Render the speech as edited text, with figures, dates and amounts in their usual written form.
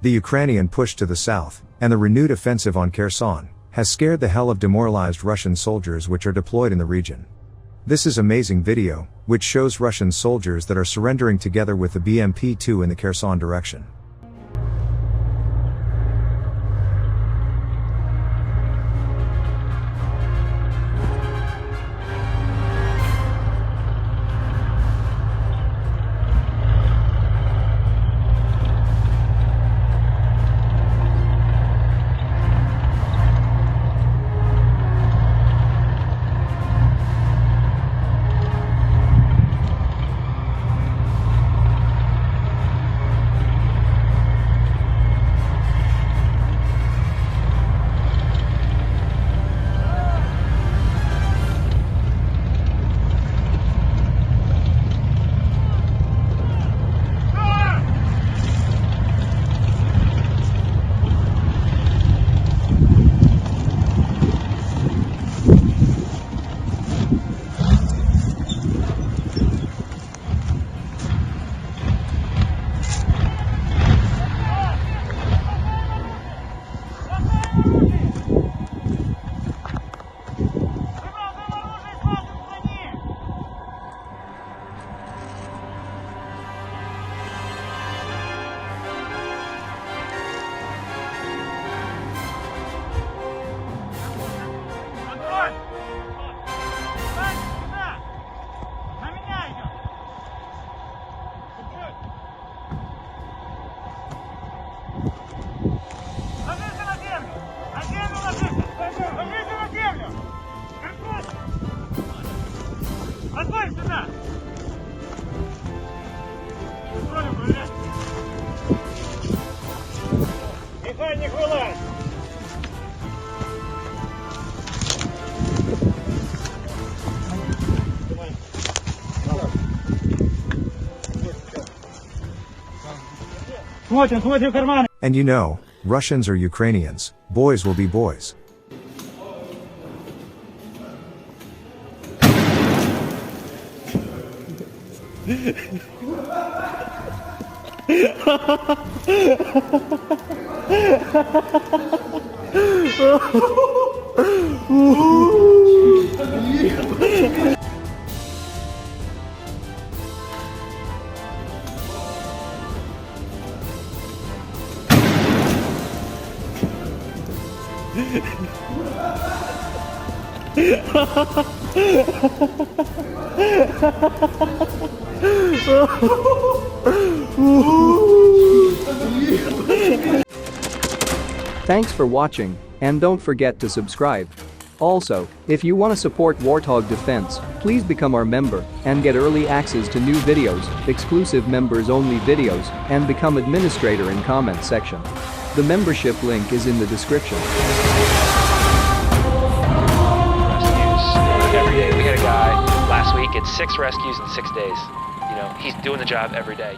The Ukrainian push to the south, and the renewed offensive on Kherson, has scared the hell of demoralized Russian soldiers which are deployed in the region. This is amazing video, which shows Russian soldiers that are surrendering together with the BMP-2 in the Kherson direction. And you know, Russians or Ukrainians, boys will be boys. Thanks for watching, and don't forget to subscribe. Also, if you want to support Warthog Defense, please become our member and get early access to new videos, exclusive members-only videos, and become administrator in comment section. The membership link is in the description. Every day. We had a guy last week, it's 6 rescues in 6 days. You know, he's doing the job every day.